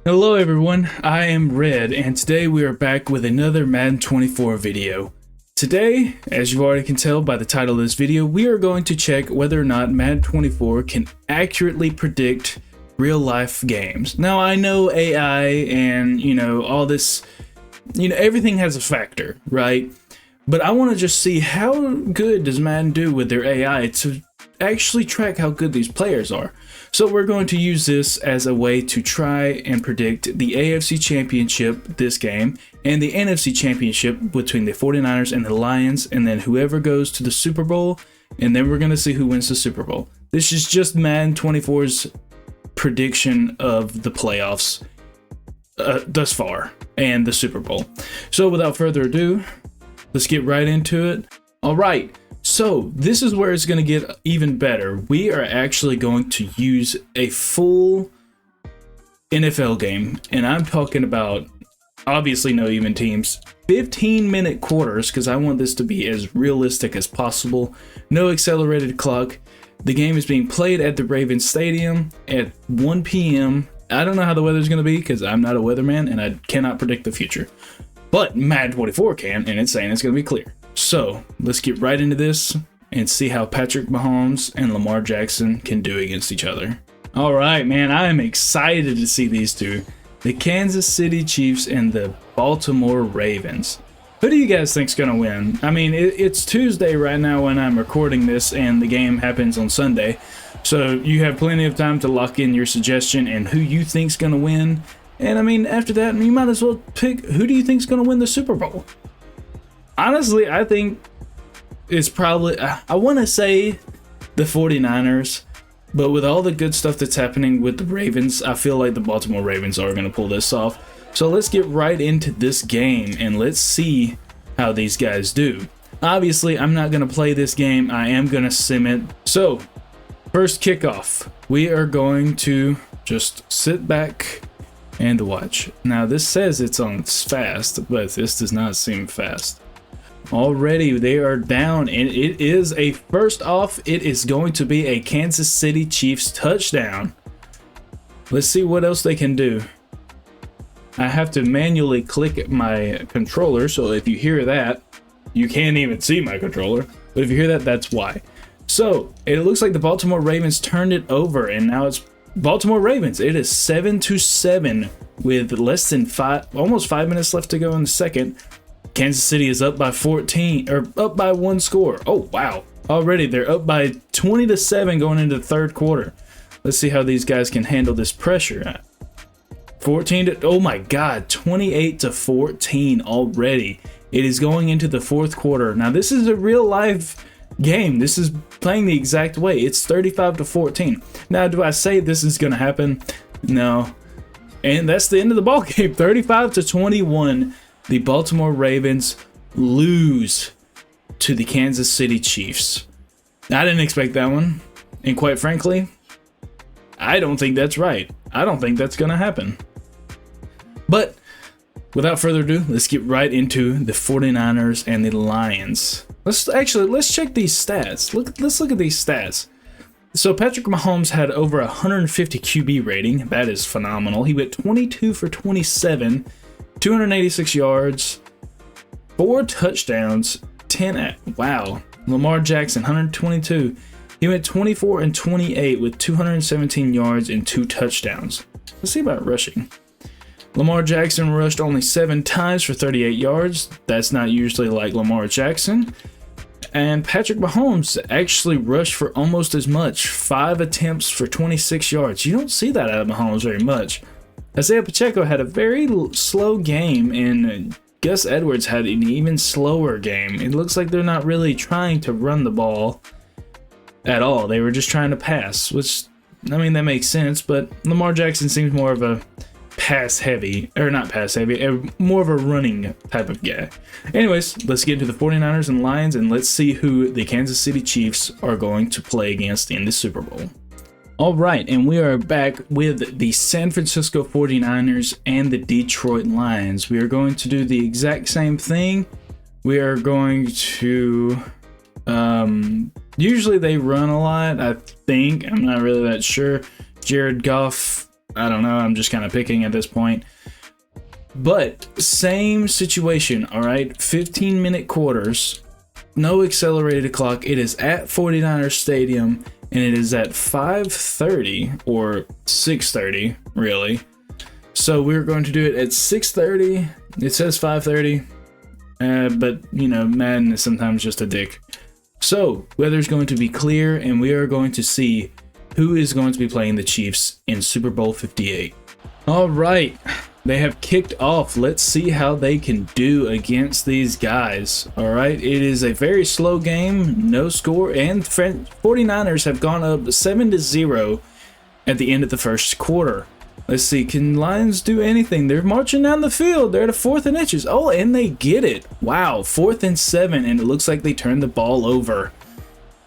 Hello everyone, I am Red, and today we are back with another Madden 24 video. Today, as you already can tell by the title of this video, we are going to check whether or not Madden 24 can accurately predict real-life games. Now, I know AI and, all this, everything has a factor, right? But I want to just see how good does Madden do with their AI to actually track how good these players are. So we're going to use this as a way to try and predict the AFC Championship this game and the NFC Championship between the 49ers and the Lions, and then whoever goes to the Super Bowl, and then we're going to see who wins the Super Bowl. This is just Madden 24's prediction of the playoffs thus far and the Super Bowl. So without further ado, let's get right into it. All right. So this is where it's going to get even better. We are actually going to use a full NFL game, and I'm talking about obviously no even teams, 15-minute quarters, because I want this to be as realistic as possible. No accelerated clock. The game is being played at the Ravens Stadium at 1 p.m. I don't know how the weather's going to be because I'm not a weatherman and I cannot predict the future. But Madden 24 can, and it's saying it's going to be clear. So let's get right into this and see how Patrick Mahomes and Lamar Jackson can do against each other. All right, man, I am excited to see these two. The Kansas City Chiefs and the Baltimore Ravens. Who do you guys think's going to win? I mean, it's Tuesday right now when I'm recording this, and the game happens on Sunday. So you have plenty of time to lock in your suggestion and who you think's going to win. And I mean, after that, you might as well pick who do you think's going to win the Super Bowl. Honestly, I think it's probably, I want to say the 49ers, but with all the good stuff that's happening with the Ravens, I feel like the Baltimore Ravens are going to pull this off. So let's get right into this game and let's see how these guys do. Obviously, I'm not going to play this game. I am going to sim it. So, first kickoff, we are going to just sit back and watch. Now, this says it's on fast, but this does not seem fast. Already they are down, and it is a first off, it is going to be a Kansas City Chiefs touchdown. Let's see what else they can do. I have to manually click my controller, so if you hear that, you can't even see my controller, but if you hear that, that's why. So it looks like the Baltimore Ravens turned it over, and now it's Baltimore Ravens. It is 7-7 with less than almost 5 minutes left to go in the second. Kansas City is up by 14, or up by one score. Oh, wow. Already they're up by 20-7 going into the third quarter. Let's see how these guys can handle this pressure. 14 to, oh my God, 28-14 already. It is going into the fourth quarter. Now, this is a real life game. This is playing the exact way. It's 35-14. Now, do I say this is going to happen? No. And that's the end of the ball game. 35-21. The Baltimore Ravens lose to the Kansas City Chiefs. I didn't expect that one. And quite frankly, I don't think that's right. I don't think that's going to happen. But without further ado, let's get right into the 49ers and the Lions. Let's check these stats. Let's look at these stats. So Patrick Mahomes had over 150 QB rating. That is phenomenal. He went 22 for 27. 286 yards, 4 touchdowns, 10. Wow. Lamar Jackson, 122. He went 24 and 28 with 217 yards and 2 touchdowns. Let's see about rushing. Lamar Jackson rushed only 7 times for 38 yards. That's not usually like Lamar Jackson. And Patrick Mahomes actually rushed for almost as much, 5 attempts for 26 yards. You don't see that out of Mahomes very much. Isaiah Pacheco had a very slow game, and Gus Edwards had an even slower game. It looks like they're not really trying to run the ball at all. They were just trying to pass, which, I mean, that makes sense, but Lamar Jackson seems more of a more of a running type of guy. Anyways, let's get into the 49ers and Lions, and let's see who the Kansas City Chiefs are going to play against in the Super Bowl. All right, and we are back with the San Francisco 49ers and the Detroit Lions. We are going to do the exact same thing. We are going to, usually they run a lot, I think. I'm not really that sure. Jared Goff I don't know, I'm just kind of picking at this point. But same situation, all right? 15-minute quarters, no accelerated clock. It is at 49ers Stadium, and it is at 5:30 or 6:30, really. So we're going to do it at 6:30. It says 5:30, but you know, Madden is sometimes just a dick. So weather's going to be clear, and we are going to see who is going to be playing the Chiefs in Super Bowl 58. All right, they have kicked off. Let's see how they can do against these guys. All right, it is a very slow game, no score, and 49ers have gone up 7-0 at the end of the first quarter. Let's see, can Lions do anything? They're marching down the field. They're at a 4th and inches. Oh, and they get it. Wow, 4th and 7, and it looks like they turned the ball over.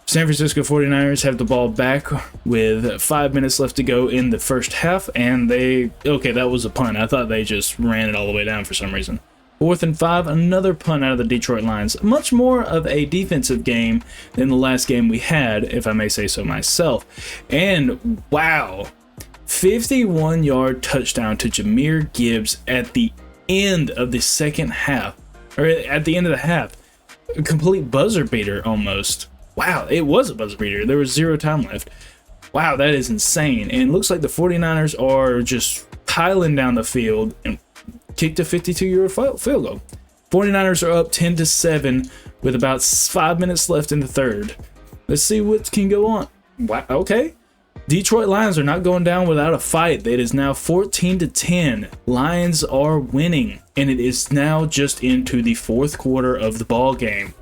San Francisco 49ers have the ball back with 5 minutes left to go in the first half, and okay, that was a punt. I thought they just ran it all the way down for some reason. 4th and 5, another punt out of the Detroit Lions. Much more of a defensive game than the last game we had, if I may say so myself. And wow, 51-yard touchdown to Jahmyr Gibbs at the end of the second half, or at the end of the half. A complete buzzer beater almost. Wow, it was a buzzer beater. There was 0 time left. Wow, that is insane. And it looks like the 49ers are just piling down the field and kicked a 52-yard field goal. 49ers are up 10-7 with about 5 minutes left in the third. Let's see what can go on. Wow, okay. Detroit Lions are not going down without a fight. It is now 14-10. Lions are winning, and it is now just into the 4th quarter of the ball game.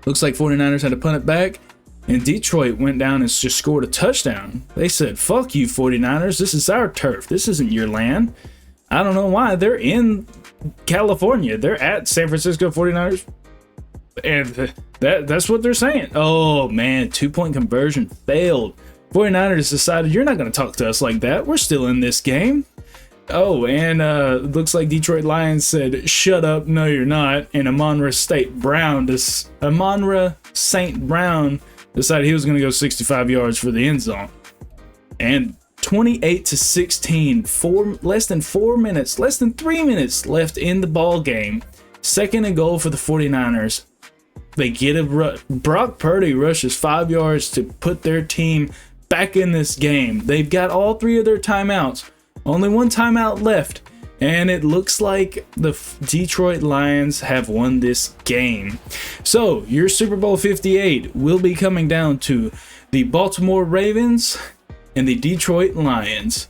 Looks like 49ers had to punt it back, and Detroit went down and just scored a touchdown. They said, fuck you, 49ers. This is our turf. This isn't your land. I don't know why. They're in California. They're at San Francisco 49ers, and that's what they're saying. Oh, man, 2-point conversion failed. 49ers decided, you're not going to talk to us like that. We're still in this game. Oh, and looks like Detroit Lions said, shut up, no you're not. And Amon-Ra St. Brown decided he was going to go 65 yards for the end zone. And 28-16, less than 3 minutes left in the ball game. 2nd and goal for the 49ers. They get Brock Purdy rushes 5 yards to put their team back in this game. They've got all 3 of their timeouts. Only 1 timeout left, and it looks like the Detroit Lions have won this game. So your Super Bowl 58 will be coming down to the Baltimore Ravens and the Detroit Lions.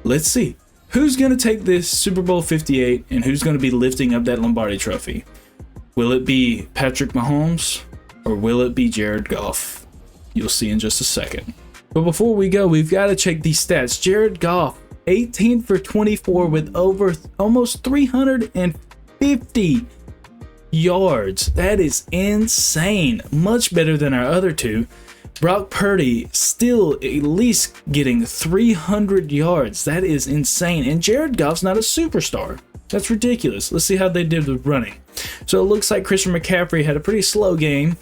Let's see who's going to take this Super Bowl 58 and who's going to be lifting up that Lombardi trophy. Will it be Patrick Mahomes or will it be Jared Goff? You'll see in just a second. But before we go, we've got to check these stats. Jared Goff, 18 for 24 with over almost 350 yards. That is insane. Much better than our other two. Brock Purdy still at least getting 300 yards. That is insane. And Jared Goff's not a superstar. That's ridiculous. Let's see how they did with running. So it looks like Christian McCaffrey had a pretty slow game.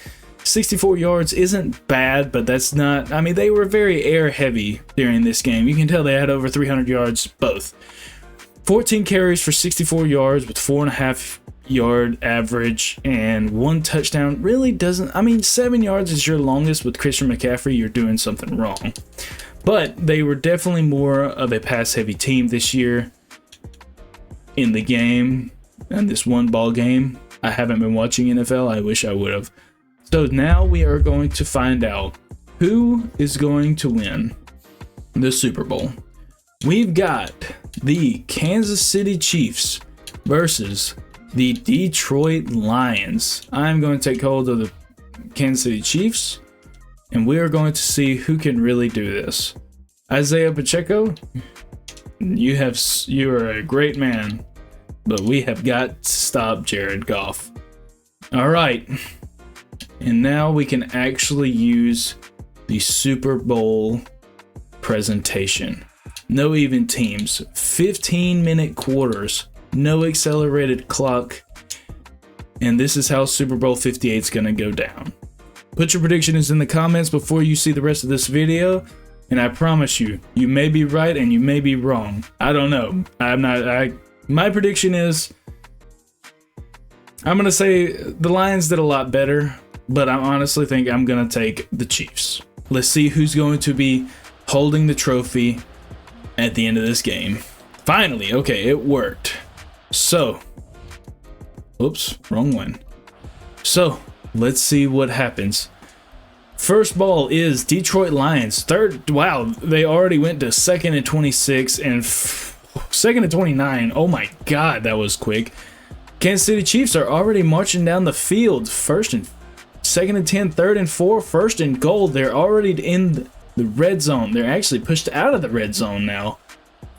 64 yards isn't bad, but that's not, I mean, they were very air heavy during this game. You can tell they had over 300 yards both. 14 carries for 64 yards with 4.5 yard average and 1 touchdown. Really doesn't, I mean, 7 yards is your longest with Christian McCaffrey. You're doing something wrong. But they were definitely more of a pass heavy team this year in the game, and this one ball game. I haven't been watching NFL. I wish I would have. So now we are going to find out who is going to win the Super Bowl. We've got the Kansas City Chiefs versus the Detroit Lions. I'm going to take hold of the Kansas City Chiefs, and we are going to see who can really do this. Isaiah Pacheco, you are a great man, but we have got to stop Jared Goff. All right. And now we can actually use the Super Bowl presentation. No even teams, 15-minute quarters, no accelerated clock, and this is how Super Bowl 58 is going to go down. Put your predictions in the comments before you see the rest of this video. And I promise you, you may be right and you may be wrong. I don't know. My prediction is, I'm going to say the Lions did a lot better, but I honestly think I'm going to take the Chiefs. Let's see who's going to be holding the trophy at the end of this game. Finally, okay, it worked. So, oops, wrong one. So, let's see what happens. First ball is Detroit Lions. Third, wow, they already went to 2nd and 26 and 2nd and 29. Oh my God, that was quick. Kansas City Chiefs are already marching down the field. 2nd and 10, 3rd and 4, 1st and goal. They're already in the red zone. They're actually pushed out of the red zone now.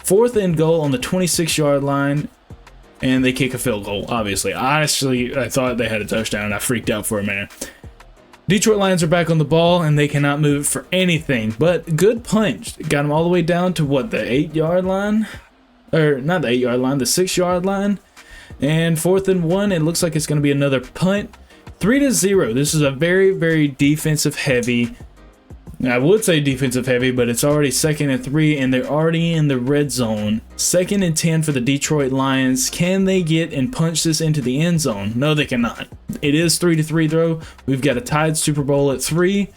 4th and goal on the 26-yard line, and they kick a field goal, obviously. Honestly, I thought they had a touchdown, and I freaked out for a minute. Detroit Lions are back on the ball, and they cannot move for anything, but good punch. Got them all the way down to, what, the 8-yard line? Or, not the 8-yard line, the 6-yard line. And 4th and 1, it looks like it's going to be another punt. 3-0. This is a very, very defensive heavy. I would say defensive heavy, but it's already 2nd and 3, and they're already in the red zone. 2nd and 10 for the Detroit Lions. Can they get and punch this into the end zone? No, they cannot. It is 3-3 though. We've got a tied Super Bowl at 3,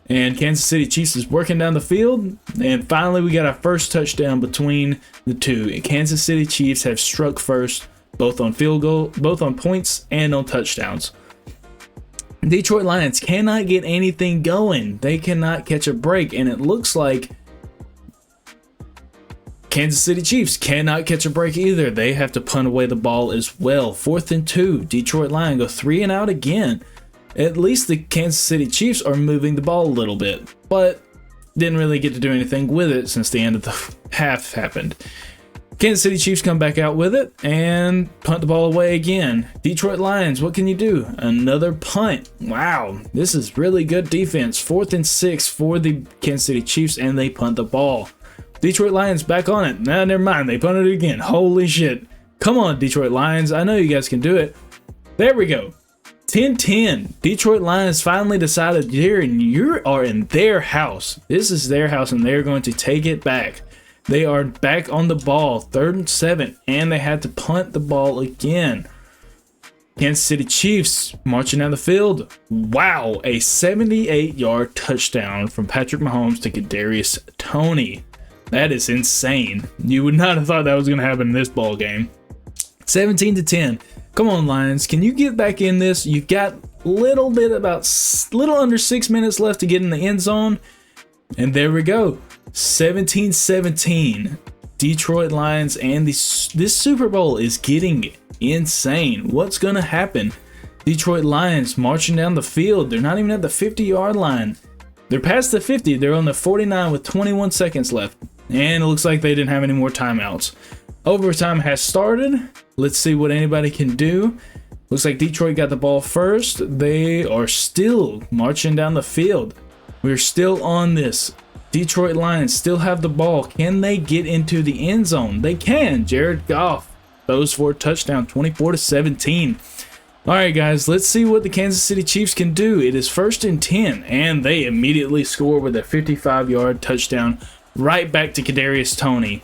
and Kansas City Chiefs is working down the field. And finally, we got our first touchdown between the two. Kansas City Chiefs have struck first, both on field goal, both on points and on touchdowns. Detroit Lions cannot get anything going. They cannot catch a break, and it looks like Kansas City Chiefs cannot catch a break either. They have to punt away the ball as well. 4th and 2. Detroit Lions go 3 and out again. At least the Kansas City Chiefs are moving the ball a little bit, but didn't really get to do anything with it since the end of the half happened. Kansas City Chiefs come back out with it and punt the ball away again. Detroit Lions, what can you do? Another punt. Wow, this is really good defense. 4th and 6 for the Kansas City Chiefs, and they punt the ball. Detroit Lions back on it. Nah, never mind, they punted it again. Holy shit. Come on, Detroit Lions. I know you guys can do it. There we go. 10-10. Detroit Lions finally decided you are in their house. This is their house, and they're going to take it back. They are back on the ball, 3rd and 7, and they had to punt the ball again. Kansas City Chiefs marching down the field. Wow, a 78-yard touchdown from Patrick Mahomes to Kadarius Toney. That is insane. You would not have thought that was going to happen in this ball game. 17-10. Come on, Lions. Can you get back in this? You've got little under 6 minutes left to get in the end zone. And there we go. 17-17. Detroit Lions, and this Super Bowl is getting insane. What's going to happen? Detroit Lions marching down the field. They're not even at the 50-yard line. They're past the 50. They're on the 49 with 21 seconds left. And it looks like they didn't have any more timeouts. Overtime has started. Let's see what anybody can do. Looks like Detroit got the ball first. They are still marching down the field. We're still on this. Detroit Lions still have the ball. Can they get into the end zone? They can. Jared Goff throws for a touchdown, 24-17. All right, guys, let's see what the Kansas City Chiefs can do. It is 1st and 10, and they immediately score with a 55-yard touchdown right back to Kadarius Toney.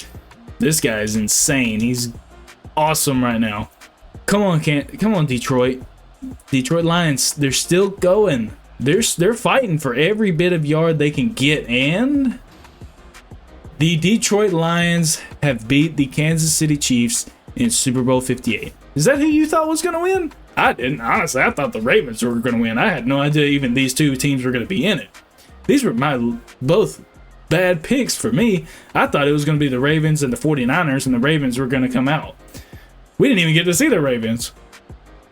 This guy is insane. He's awesome right now. Come on, Detroit. Detroit Lions, they're still going. They're fighting for every bit of yard they can get, and the Detroit Lions have beat the Kansas City Chiefs in Super Bowl 58. Is that who you thought was going to win? I didn't. Honestly, I thought the Ravens were going to win. I had no idea even these two teams were going to be in it. These were both bad picks for me. I thought it was going to be the Ravens and the 49ers, and the Ravens were going to come out. We didn't even get to see the Ravens.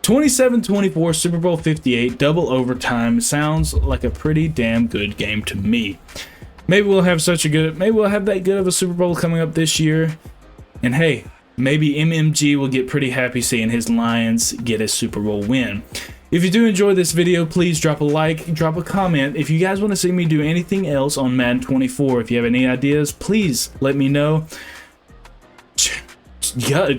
27-24, Super Bowl 58, double overtime. Sounds like a pretty damn good game to me. Maybe we'll have that good of a Super Bowl coming up this year. And hey, maybe MMG will get pretty happy seeing his Lions get a Super Bowl win. If you do enjoy this video, please drop a like, drop a comment. If you guys want to see me do anything else on Madden 24, if you have any ideas, please let me know.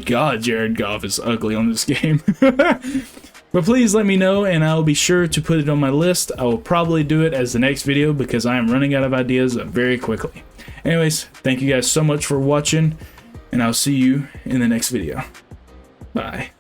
God, Jared Goff is ugly on this game. But please let me know, and I'll be sure to put it on my list. I will probably do it as the next video because I am running out of ideas very quickly. Anyways, thank you guys so much for watching, and I'll see you in the next video. Bye.